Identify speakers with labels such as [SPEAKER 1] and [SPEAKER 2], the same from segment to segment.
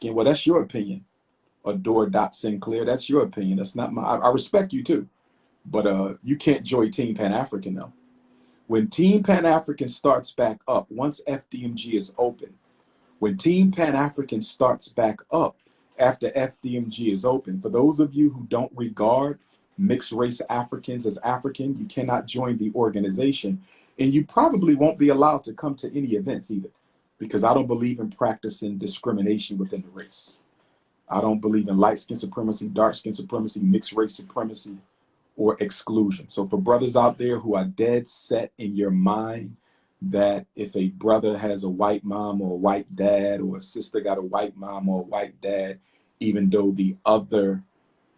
[SPEAKER 1] Yeah, well, that's your opinion. Adore.Sinclair, that's your opinion. That's not my. I respect you too, but you can't join Team Pan-African though. When Team Pan-African starts back up, once FDMG is open, when Team Pan-African starts back up after FDMG is open, for those of you who don't regard mixed race Africans as African, you cannot join the organization, and you probably won't be allowed to come to any events either, because I don't believe in practicing discrimination within the race. I don't believe in light skin supremacy, dark skin supremacy, mixed race supremacy, or exclusion. So for brothers out there who are dead set in your mind that if a brother has a white mom or a white dad, or a sister got a white mom or a white dad, even though the other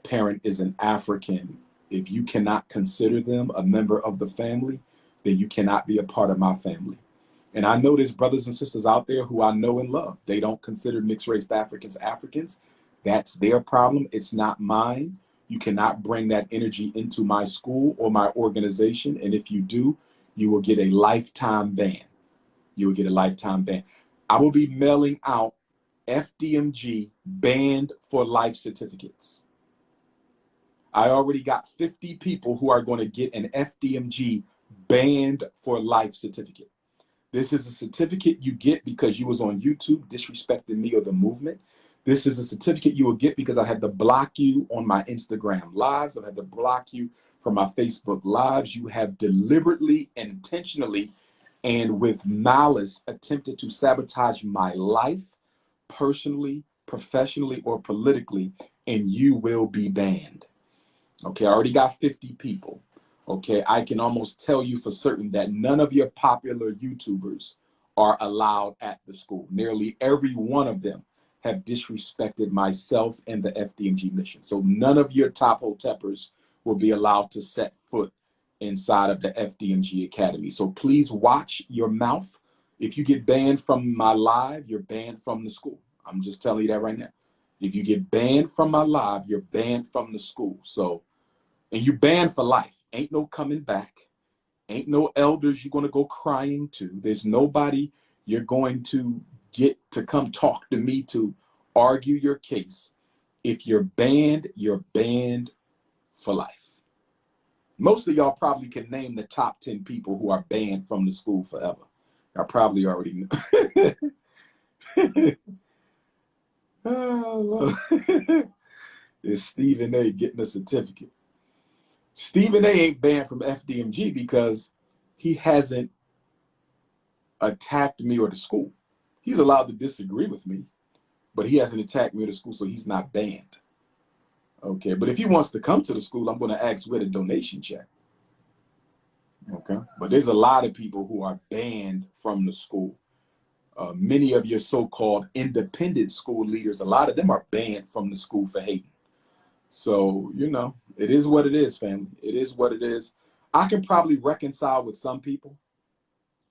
[SPEAKER 1] parent is an African, if you cannot consider them a member of the family, then you cannot be a part of my family. And I know there's brothers and sisters out there who I know and love. They don't consider mixed race Africans Africans. That's their problem. It's not mine. You cannot bring that energy into my school or my organization. And if you do, you will get a lifetime ban. You will get a lifetime ban. I will be mailing out FDMG banned for life certificates. I already got 50 people who are going to get an FDMG banned for life certificate. This is a certificate you get because you was on YouTube disrespecting me or the movement. This is a certificate you will get because I had to block you on my Instagram lives. I had to block you from my Facebook lives. You have deliberately, intentionally, and with malice attempted to sabotage my life, personally, professionally, or politically, and you will be banned. Okay, I already got 50 people. Okay, I can almost tell you for certain that none of your popular YouTubers are allowed at the school. Nearly every one of them have disrespected myself and the FDMG mission. So none of your top hoteppers will be allowed to set foot inside of the FDMG Academy. So please watch your mouth. If you get banned from my live, you're banned from the school. I'm just telling you that right now. If you get banned from my live, you're banned from the school. So, and you banned for life. Ain't no coming back. Ain't no elders you're going to go crying to. There's nobody you're going to get to come talk to me to argue your case. If you're banned for life. Most of y'all probably can name the top 10 people who are banned from the school forever. I probably already know. Oh, it's Stephen A. getting a certificate. Stephen A. ain't banned from FDMG because he hasn't attacked me or the school. He's allowed to disagree with me, but he hasn't attacked me or the school, so he's not banned. Okay, but if he wants to come to the school, I'm going to ask where the donation check. Okay, but there's a lot of people who are banned from the school. Many of your so-called independent school leaders, a lot of them are banned from the school for hating. So, you know, it is what it is, family. It is what it is. I can probably reconcile with some people.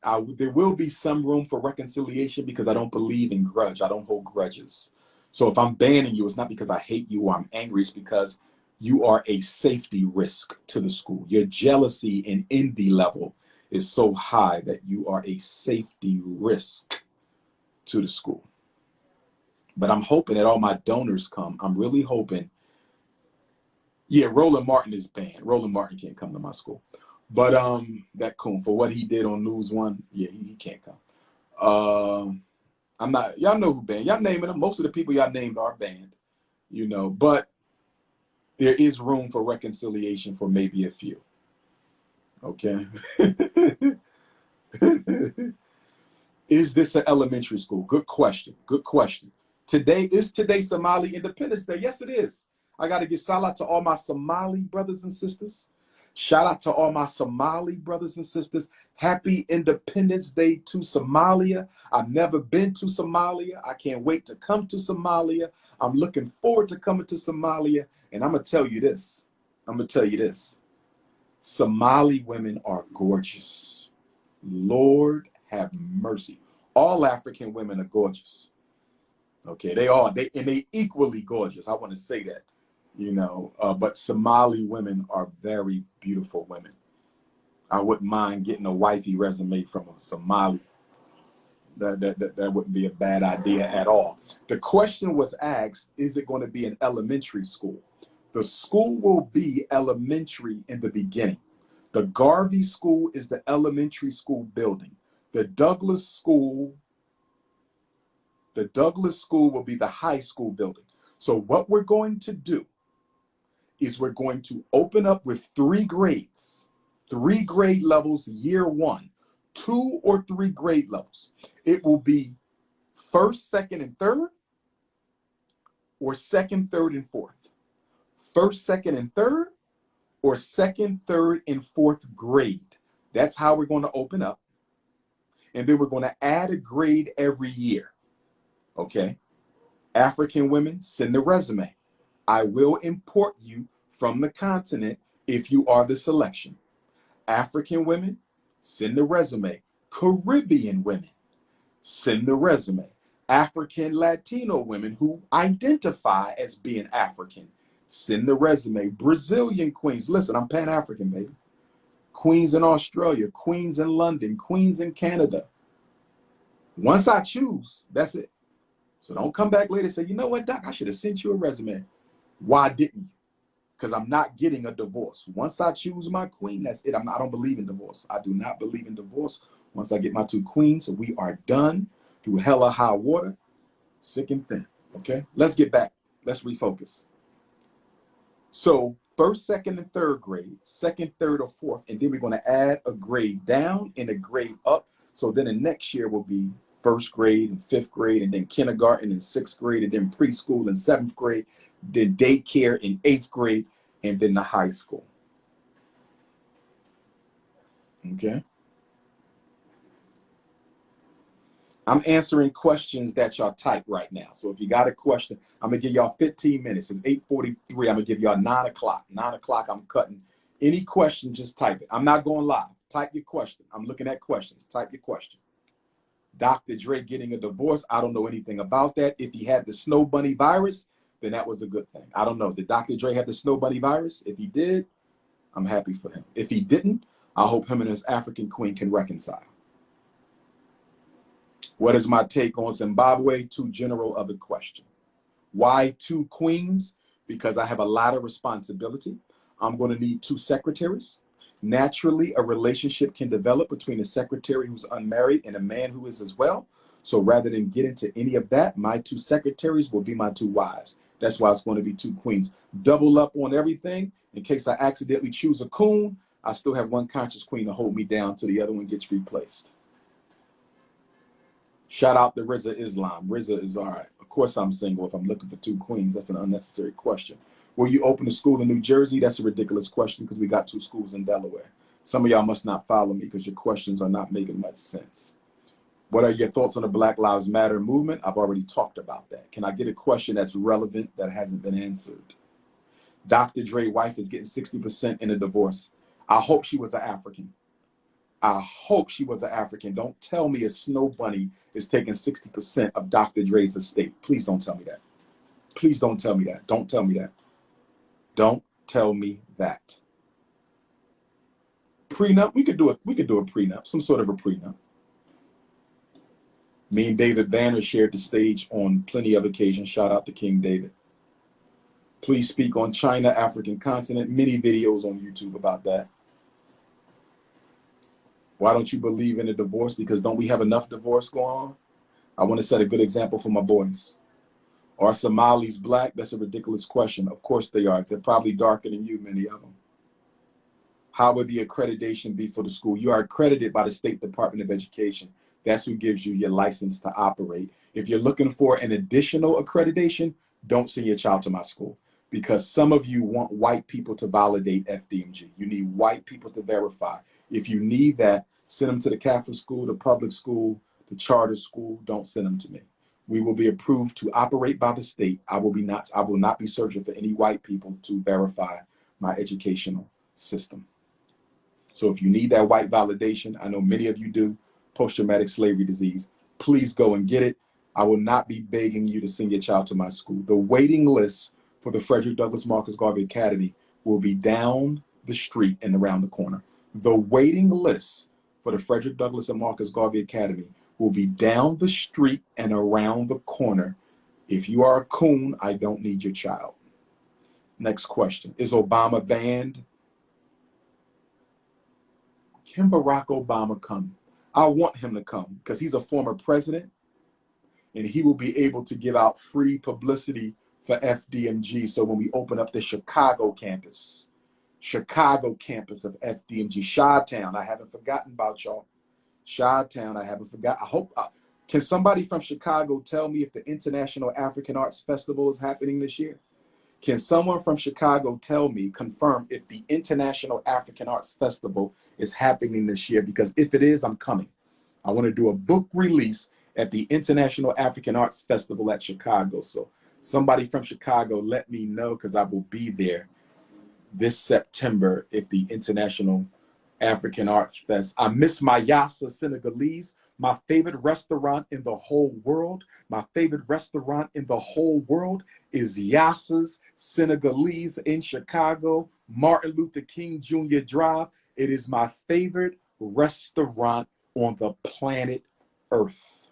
[SPEAKER 1] There will be some room for reconciliation because I don't believe in grudge. I don't hold grudges. So if I'm banning you, it's not because I hate you or I'm angry. It's because you are a safety risk to the school. Your jealousy and envy level is so high that you are a safety risk to the school. But I'm hoping that all my donors come. I'm really hoping. Yeah, Roland Martin is banned. Roland Martin can't come to my school. But that coon, for what he did on News One, yeah, he can't come. I'm not, y'all know who banned. Y'all naming them. Most of the people y'all named are banned, you know, but there is room for reconciliation for maybe a few. Okay. Is this an elementary school? Good question. Good question. Today Somali Independence Day. Yes, it is. I got to give shout out to all my Somali brothers and sisters. Shout out to all my Somali brothers and sisters. Happy Independence Day to Somalia. I've never been to Somalia. I can't wait to come to Somalia. I'm looking forward to coming to Somalia. And I'm going to tell you this. Somali women are gorgeous. Lord have mercy. All African women are gorgeous. Okay, they are. They equally gorgeous. I want to say that. You know, but Somali women are very beautiful women. I wouldn't mind getting a wifey resume from a Somali That wouldn't be a bad idea at all. The question was asked, is it going to be an elementary school? The school will be elementary in the beginning. The Garvey School is the elementary school building. The Douglas School will be the high school building. So what we're going to do is we're going to open up with 3 grades, 3 grade levels, year 1, 2 or 3 grade levels. It will be 1st, 2nd, and 3rd, or 2nd, 3rd, and 4th. 1st, 2nd, and 3rd, or 2nd, 3rd, and 4th grade. That's how we're going to open up. And then we're going to add a grade every year. Okay? African women, send the resume. I will import you from the continent if you are the selection. African women, send the resume. Caribbean women, send the resume. African Latino women who identify as being African, send the resume. Brazilian queens, listen, I'm Pan-African, baby. Queens in Australia, queens in London, queens in Canada. Once I choose, that's it. So don't come back later and say, you know what, Doc, I should have sent you a resume. Why didn't you? Because I'm not getting a divorce. Once I choose my queen, that's it. I don't believe in divorce. I do not believe in divorce. Once I get my 2 queens, we are done through hell or high water, sick and thin. Okay, let's get back. Let's refocus. So 1st, 2nd, and 3rd grade, 2nd, 3rd, or 4th, and then we're going to add a grade down and a grade up. So then the next year will be 1st grade and 5th grade, and then kindergarten and 6th grade, and then preschool and 7th grade, then daycare in 8th grade, and then the high school. Okay. I'm answering questions that y'all type right now. So if you got a question, I'm gonna give y'all 15 minutes. It's 8:43. I'm gonna give y'all 9 o'clock. 9 o'clock, I'm cutting. Any question, just type it. I'm not going live. Type your question. I'm looking at questions. Type your question. Dr. Dre getting a divorce. I don't know anything about that. If he had the snow bunny virus, then that was a good thing. I don't know. Did Dr. Dre have the snow bunny virus? If he did, I'm happy for him. If he didn't, I hope him and his African queen can reconcile. What is my take on Zimbabwe? Too general of a question. Why 2 queens? Because I have a lot of responsibility. I'm going to need 2 secretaries. Naturally, a relationship can develop between a secretary who's unmarried and a man who is as well. So rather than get into any of that, my 2 secretaries will be my 2 wives. That's why it's going to be 2 queens. Double up on everything. In case I accidentally choose a coon, I still have 1 conscious queen to hold me down till the other one gets replaced. Shout out to Rizza Islam. Rizza is all right. Of course I'm single if I'm looking for 2 queens. That's an unnecessary question. Will you open a school in New Jersey? That's a ridiculous question because we got 2 schools in Delaware. Some of y'all must not follow me because your questions are not making much sense. What are your thoughts on the Black Lives Matter movement? I've already talked about that. Can I get a question that's relevant that hasn't been answered? Dr. Dre's wife is getting 60% in a divorce. I hope she was an African. I hope she was an African. Don't tell me a snow bunny is taking 60% of Dr. Dre's estate. Please don't tell me that. Please don't tell me that. Don't tell me that. Don't tell me that. Prenup, we could do a prenup, some sort of a prenup. Me and David Banner shared the stage on plenty of occasions. Shout out to King David. Please speak on China, African continent. Many videos on YouTube about that. Why don't you believe in a divorce? Because don't we have enough divorce going on? I want to set a good example for my boys. Are Somalis black? That's a ridiculous question. Of course they are. They're probably darker than you, many of them. How would the accreditation be for the school? You are accredited by the State Department of Education. That's who gives you your license to operate. If you're looking for an additional accreditation, don't send your child to my school because some of you want white people to validate FDMG. You need white people to verify. If you need that, send them to the Catholic school, the public school, the charter school. Don't send them to me. We will be approved to operate by the state. I will not be searching for any white people to verify my educational system. So if you need that white validation, I know many of you do, post-traumatic slavery disease, please go and get it. I will not be begging you to send your child to my school. The waiting list for the Frederick Douglass Marcus Garvey Academy will be down the street and around the corner. The waiting list for the Frederick Douglass and Marcus Garvey Academy will be down the street and around the corner. If you are a coon, I don't need your child. Next question. Is Obama banned? Can Barack Obama come? I want him to come because he's a former president and he will be able to give out free publicity for FDMG. So when we open up the Chicago campus of FDMG, Chi-Town, I haven't forgotten about y'all. Chi-Town, I haven't forgotten. I hope, can somebody from Chicago tell me if the International African Arts Festival is happening this year? Can someone from Chicago tell me, confirm if the International African Arts Festival is happening this year? Because if it is, I'm coming. I want to do a book release at the International African Arts Festival at Chicago. So somebody from Chicago, let me know because I will be there this September if the International African Arts Fest. I miss my Yassa Senegalese, my favorite restaurant in the whole world. My favorite restaurant in the whole world is Yassa's Senegalese in Chicago, Martin Luther King Jr. Drive. It is my favorite restaurant on the planet Earth.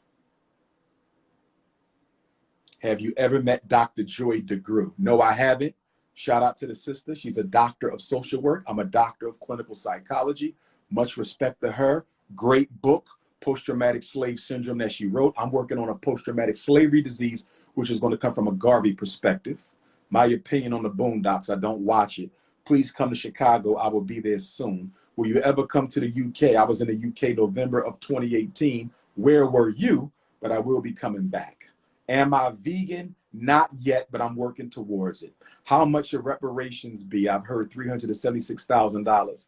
[SPEAKER 1] Have you ever met Dr. Joy DeGruy? No, I haven't. Shout out to the sister. She's a doctor of social work. I'm a doctor of clinical psychology. Much respect to her. Great book, Post-Traumatic Slave Syndrome, that she wrote. I'm working on a post-traumatic slavery disease, which is going to come from a Garvey perspective. My opinion on the Boondocks, I don't watch it. Please come to Chicago. I will be there soon. Will you ever come to the UK? I was in the UK November of 2018. Where were you? But I will be coming back. Am I vegan? Not yet, but I'm working towards it. How much should reparations be? I've heard $376,000.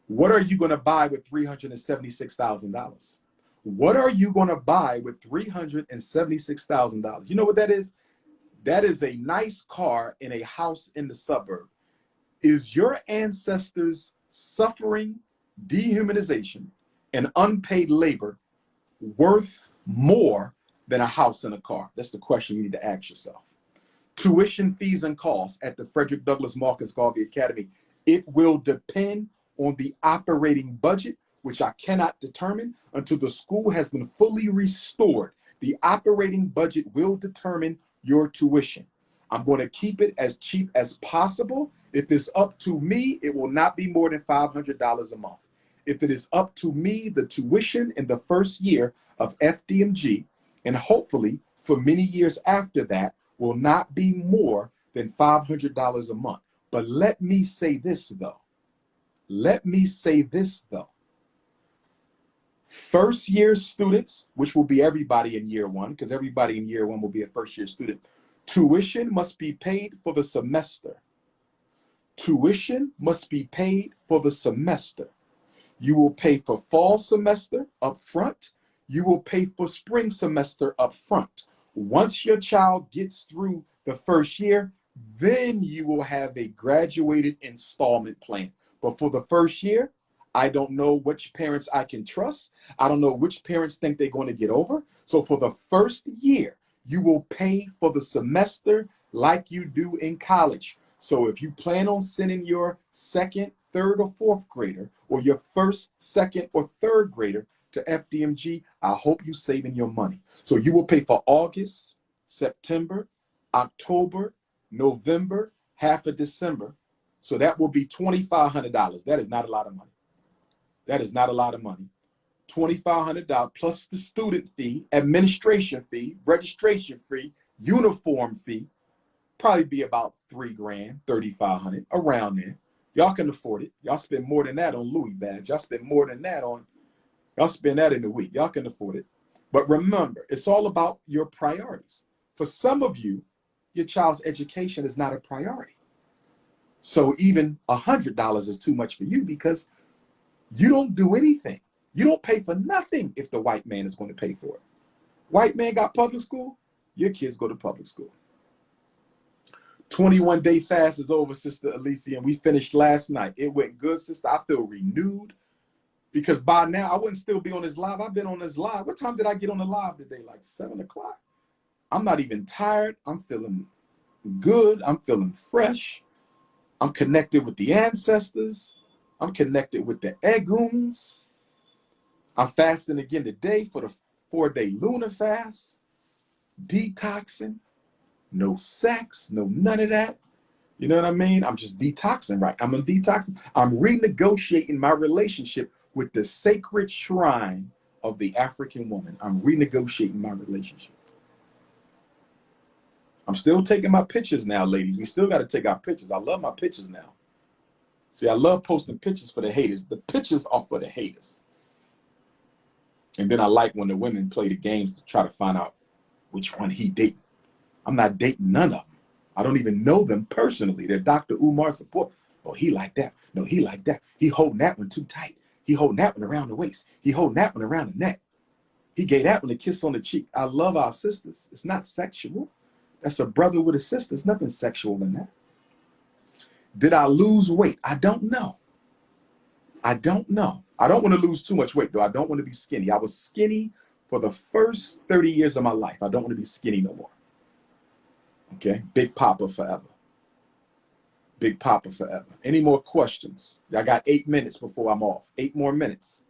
[SPEAKER 1] What are you going to buy with $376,000? What are you going to buy with $376,000? You know what that is? That is a nice car in a house in the suburb. Is your ancestors' suffering, dehumanization, and unpaid labor worth more than a house and a car? That's the question you need to ask yourself. Tuition, fees, and costs at the Frederick Douglass Marcus Garvey Academy. It will depend on the operating budget, which I cannot determine until the school has been fully restored. The operating budget will determine your tuition. I'm going to keep it as cheap as possible. If it's up to me, it will not be more than $500 a month. If it is up to me, the tuition in the first year of FDMG, and hopefully for many years after that, will not be more than $500 a month. But let me say this though. First year students, which will be everybody in year one, because everybody in year one will be a first year student, tuition must be paid for the semester. Tuition must be paid for the semester. You will pay for fall semester up front. You will pay for spring semester up front. Once your child gets through the first year, then you will have a graduated installment plan. But for the first year, I don't know which parents I can trust. I don't know which parents think they're going to get over. So for the first year, you will pay for the semester like you do in college. So if you plan on sending your second, third, or fourth grader, or your first, second, or third grader to FDMG, I hope you're saving your money. So you will pay for August, September, October, November, half of December. So that will be $2,500. That is not a lot of money. That is not a lot of money. $2,500 plus the student fee, administration fee, registration fee, uniform fee, probably be about $3,000, $3,500, around there. Y'all can afford it. Y'all spend more than that on Louis bags. Y'all spend more than that on, y'all spend that in a week. Y'all can afford it. But remember, it's all about your priorities. For some of you, your child's education is not a priority. So even $100 is too much for you because you don't do anything. You don't pay for nothing if the white man is going to pay for it. White man got public school, your kids go to public school. 21-day fast is over, Sister Alicia, and we finished last night. It went good, sister. I feel renewed because by now I wouldn't still be on this live. I've been on this live. What time did I get on the live today? Like 7 o'clock? I'm not even tired. I'm feeling good. I'm feeling fresh. I'm connected with the ancestors. I'm connected with the Eguns. I'm fasting again today for the 4-day lunar fast, detoxing, no sex, no none of that. You know what I mean? I'm just detoxing, right? I'm a detoxing. I'm renegotiating my relationship with the sacred shrine of the African woman. I'm renegotiating my relationship. I'm still taking my pictures now, ladies. We still got to take our pictures. I love my pictures now. See, I love posting pictures for the haters. The pictures are for the haters. And then I like when the women play the games to try to find out which one he dating. I'm not dating none of them. I don't even know them personally. They're Dr. Umar support. Oh, he like that. No, he like that. He holding that one too tight. He holding that one around the waist. He holding that one around the neck. He gave that one a kiss on the cheek. I love our sisters. It's not sexual. That's a brother with a sister. There's nothing sexual in that. Did I lose weight? I don't know. I don't know. I don't want to lose too much weight, though. I don't want to be skinny. I was skinny for the first 30 years of my life. I don't want to be skinny no more. Okay? Big Papa forever. Big Papa forever. Any more questions? I got 8 minutes before I'm off. 8 more minutes.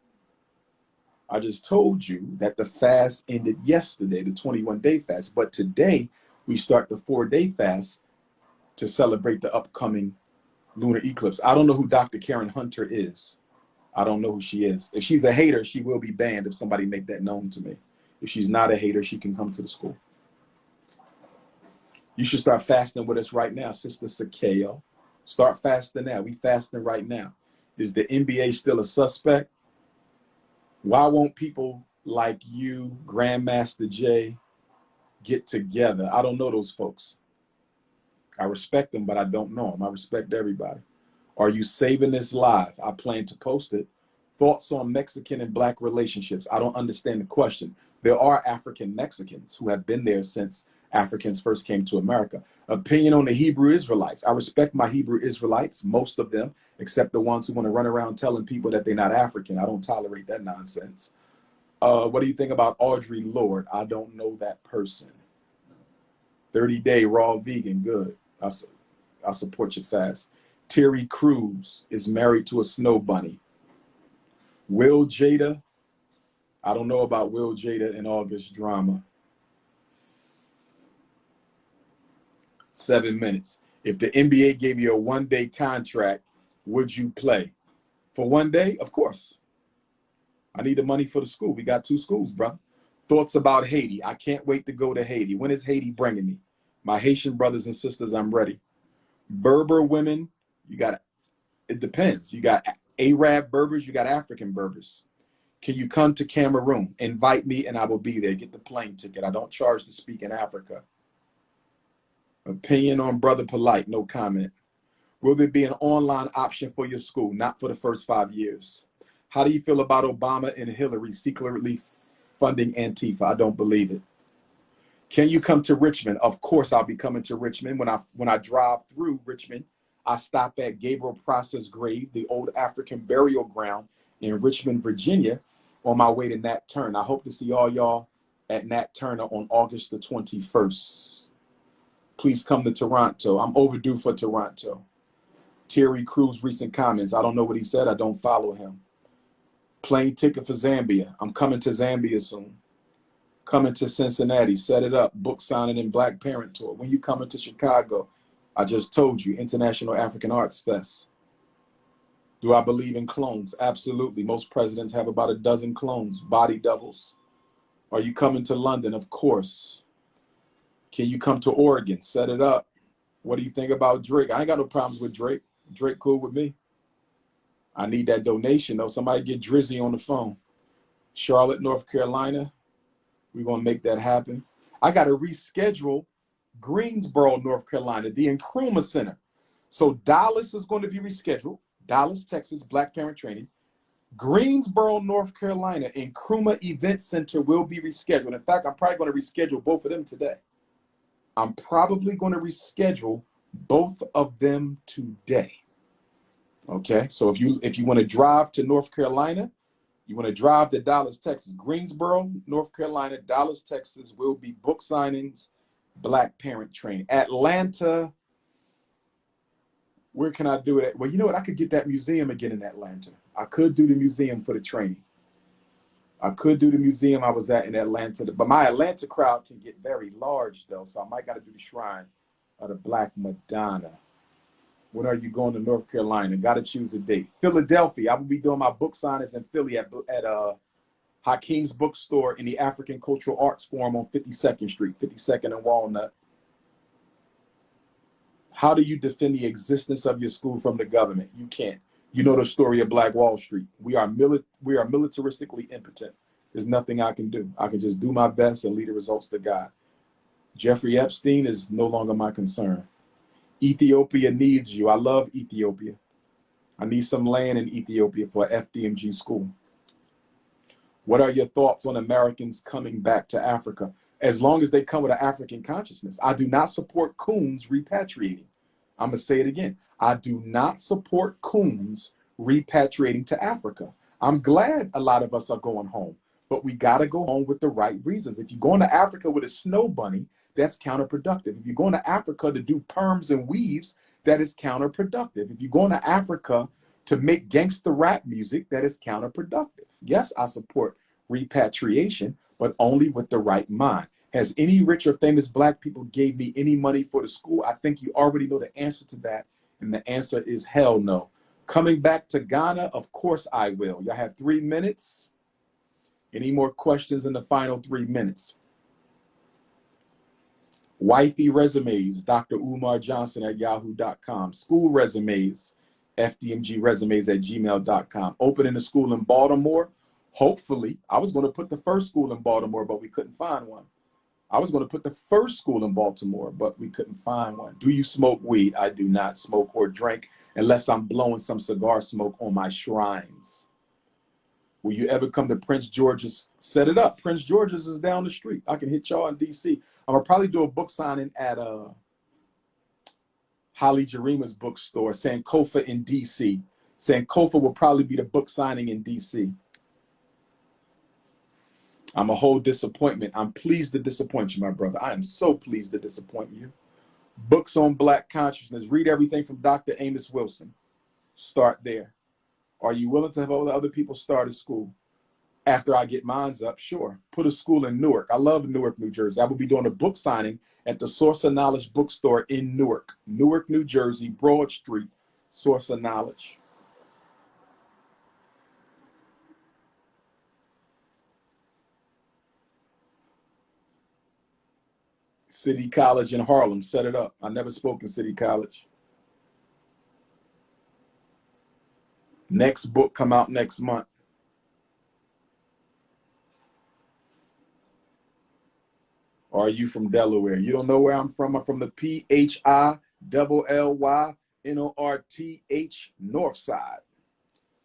[SPEAKER 1] I just told you that the fast ended yesterday, the 21-day fast. But today, we start the 4-day fast to celebrate the upcoming lunar eclipse. I don't know who Dr. Karen Hunter is. I don't know who she is. If she's a hater, she will be banned if somebody make that known to me. If she's not a hater, she can come to the school. You should start fasting with us right now, Sister Sakeo. Start fasting now. We fasting right now. Is the NBA still a suspect? Why won't people like you, Grandmaster Jay, get together? I don't know those folks. I respect them, but I don't know them. I respect everybody. Are you saving this live? I plan to post it. Thoughts on Mexican and Black relationships? I don't understand the question. There are African Mexicans who have been there since Africans first came to America. Opinion on the Hebrew Israelites. I respect my Hebrew Israelites, most of them, except the ones who want to run around telling people that they're not African. I don't tolerate that nonsense. What do you think about Audrey Lorde? I don't know that person. 30-day raw vegan, good. I support your fast. Terry Crews is married to a snow bunny. Will Jada, I don't know about Will Jada and August drama. 7 minutes. If the NBA gave you a 1-day contract, would you play? For 1 day? Of course. I need the money for the school. We got 2 schools, bro. Thoughts about Haiti. I can't wait to go to Haiti. When is Haiti bringing me? My Haitian brothers and sisters, I'm ready. Berber women, you got, it depends. You got Arab Berbers, you got African Berbers. Can you come to Cameroon? Invite me and I will be there. Get the plane ticket. I don't charge to speak in Africa. Opinion on Brother Polite, no comment. Will there be an online option for your school? Not for the first 5 years. How do you feel about Obama and Hillary secretly funding Antifa? I don't believe it. Can you come to Richmond? Of course I'll be coming to Richmond. When I drive through Richmond, I stop at Gabriel Prosser's grave, the old African burial ground in Richmond, Virginia, on my way to Nat Turner. I hope to see all y'all at Nat Turner on August the 21st. Please come to Toronto. I'm overdue for Toronto. Terry Crews' recent comments. I don't know what he said. I don't follow him. Plane ticket for Zambia. I'm coming to Zambia soon. Coming to Cincinnati. Set it up. Book signing and Black Parent Tour. When you coming to Chicago? I just told you. International African Arts Fest. Do I believe in clones? Absolutely. Most presidents have about a dozen clones. Body doubles. Are you coming to London? Of course. Can you come to Oregon? Set it up. What do you think about Drake? I ain't got no problems with Drake. Drake cool with me. I need that donation, though. Somebody get Drizzy on the phone. Charlotte, North Carolina. We're going to make that happen. I got to reschedule Greensboro, North Carolina, the Nkrumah Center. So Dallas is going to be rescheduled. Dallas, Texas, Black Parent Training. Greensboro, North Carolina, Nkrumah Event Center will be rescheduled. In fact, I'm probably going to reschedule both of them today. I'm probably going to reschedule both of them today. Okay, so if you want to drive to North Carolina, you want to drive to Dallas, Texas, Greensboro, North Carolina, Dallas, Texas will be book signings, Black Parent Training. Atlanta, where can I do it at? Well, you know what? I could get that museum again in Atlanta. I could do the museum for the training. I could do the museum I was at in Atlanta, but my Atlanta crowd can get very large though, so I might got to do the Shrine of the Black Madonna. When are you going to North Carolina? Got to choose a date. Philadelphia. I will be doing my book signings in Philly at Hakeem's Bookstore in the African Cultural Arts Forum on 52nd Street, 52nd and Walnut. How do you defend the existence of your school from the government? You can't. You know the story of Black Wall Street. We are militaristically impotent. There's nothing I can do. I can just do my best and lead the results to God. Jeffrey Epstein is no longer my concern. Ethiopia needs you. I love Ethiopia. I need some land in Ethiopia for FDMG school. What are your thoughts on Americans coming back to Africa? As long as they come with an African consciousness. I do not support coons repatriating. I'm going to say it again. I do not support coons repatriating to Africa. I'm glad a lot of us are going home, but we got to go home with the right reasons. If you're going to Africa with a snow bunny, that's counterproductive. If you're going to Africa to do perms and weaves, that is counterproductive. If you're going to Africa to make gangster rap music, that is counterproductive. Yes, I support repatriation, but only with the right mind. Has any rich or famous Black people gave me any money for the school? I think you already know the answer to that, and the answer is hell no. Coming back to Ghana, of course I will. Y'all have 3 minutes. Any more questions in the final 3 minutes? Wifey resumes, Dr. Umar Johnson at yahoo.com. School resumes, fdmgresumes@gmail.com. Opening a school in Baltimore. Hopefully, I was going to put the first school in Baltimore, but we couldn't find one. I was going to put the first school in Baltimore, but we couldn't find one. Do you smoke weed? I do not smoke or drink unless I'm blowing some cigar smoke on my shrines. Will you ever come to Prince George's? Set it up. Prince George's is down the street. I can hit y'all in DC. I'm going to probably do a book signing at Holly Jarima's bookstore, Sankofa in DC. Sankofa will probably be the book signing in DC. I'm a whole disappointment. I'm pleased to disappoint you, my brother. I am so pleased to disappoint you. Books on Black consciousness. Read everything from Dr. Amos Wilson. Start there. Are you willing to have other people start a school? After I get mines up, sure. Put a school in Newark. I love Newark, New Jersey. I will be doing a book signing at the Source of Knowledge bookstore in Newark. Newark, New Jersey, Broad Street, Source of Knowledge. City College in Harlem, set it up. I never spoke in City College. Next book come out next month. Or are you from Delaware? You don't know where I'm from. I'm from the PHILLYNORTH North Side.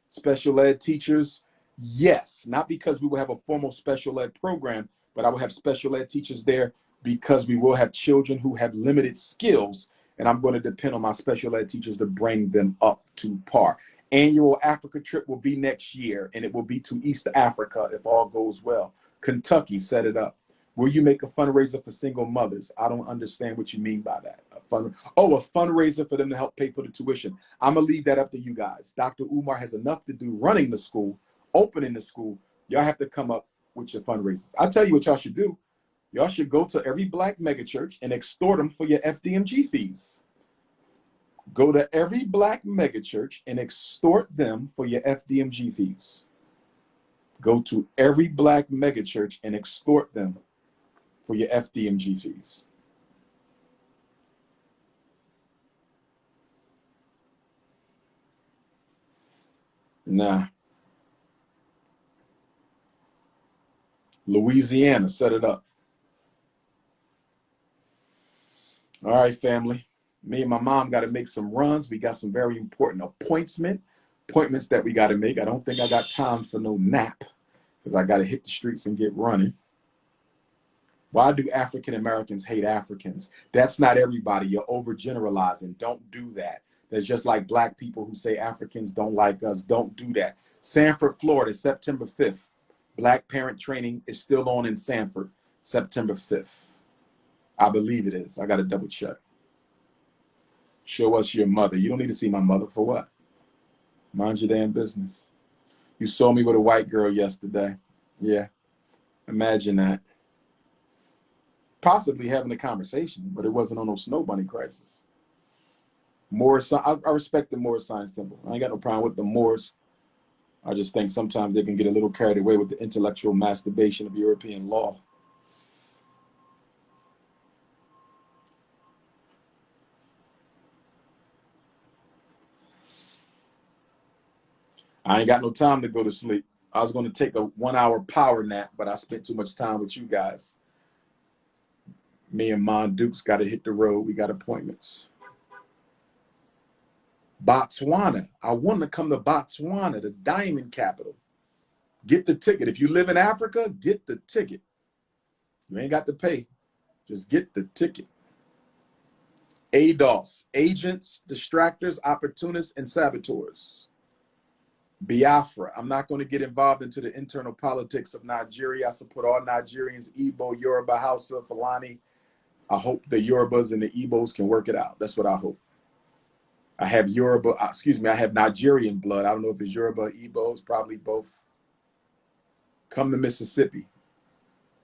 [SPEAKER 1] Special ed teachers, yes. Not because we will have a formal special ed program, but I will have special ed teachers there because we will have children who have limited skills, and I'm going to depend on my special ed teachers to bring them up to par. Annual Africa trip will be next year, and it will be to East Africa if all goes well. Kentucky, set it up. Will you make a fundraiser for single mothers? I don't understand what you mean by that. A fundraiser for them to help pay for the tuition. I'm going to leave that up to you guys. Dr. Umar has enough to do running the school, opening the school. Y'all have to come up with your fundraisers. I'll tell you what y'all should do. Y'all should go to every Black megachurch and extort them for your FDMG fees. Go to every Black megachurch and extort them for your FDMG fees. Go to every Black megachurch and extort them for your FDMG fees. Nah. Louisiana, set it up. All right, family. Me and my mom got to make some runs. We got some very important appointments that we got to make. I don't think I got time for no nap because I got to hit the streets and get running. Why do African Americans hate Africans? That's not everybody. You're overgeneralizing. Don't do that. That's just like Black people who say Africans don't like us. Don't do that. Sanford, Florida, September 5th. Black parent training is still on in Sanford, September 5th. I believe it is. I got to double check. Show us your mother. You don't need to see my mother for what? Mind your damn business. You saw me with a white girl yesterday. Yeah, imagine that. Possibly having a conversation, but it wasn't on no snow bunny crisis. Moors, I respect the Moors Science Temple. I ain't got no problem with the Moors. I just think sometimes they can get a little carried away with the intellectual masturbation of European law. I ain't got no time to go to sleep. I was going to take a 1-hour power nap, but I spent too much time with you guys. Me and Mon Dukes got to hit the road. We got appointments. Botswana. I want to come to Botswana, the diamond capital. Get the ticket. If you live in Africa, get the ticket. You ain't got to pay. Just get the ticket. ADOS, agents, distractors, opportunists, and saboteurs. Biafra. I'm not going to get involved into the internal politics of Nigeria. I support all Nigerians, Igbo, Yoruba, Hausa, Fulani. I hope the Yorubas and the Igbos can work it out. That's what I hope. I have I have Nigerian blood. I don't know if it's Yoruba or Igbos, probably both. Come to Mississippi.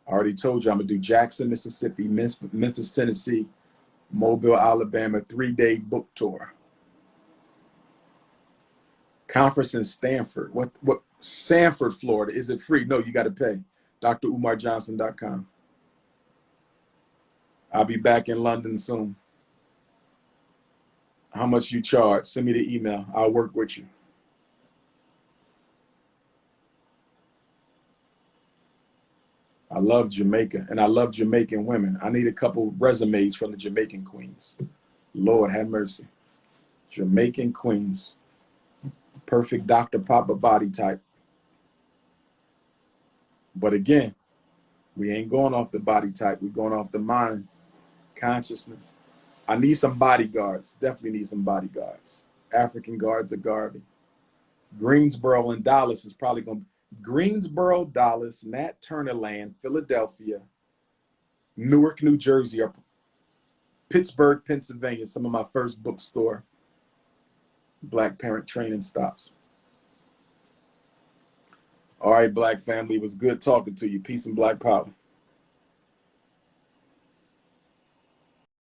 [SPEAKER 1] I already told you I'm going to do Jackson, Mississippi, Memphis, Tennessee, Mobile, Alabama, 3-day book tour. Conference in Stanford. What? Sanford, Florida. Is it free? No, you got to pay. DrUmarJohnson.com. I'll be back in London soon. How much you charge? Send me the email. I'll work with you. I love Jamaica, and I love Jamaican women. I need a couple resumes from the Jamaican queens. Lord have mercy. Jamaican queens. Perfect Dr. Papa body type. But again, we ain't going off the body type. We're going off the mind, consciousness. I need some bodyguards. Definitely need some bodyguards. African guards are garvey. Greensboro and Dallas is probably going to Greensboro, Dallas, Nat Turner Land, Philadelphia, Newark, New Jersey, or Pittsburgh, Pennsylvania. Some of my first bookstore Black parent training stops. All right, Black family, it was good talking to you. Peace and Black power.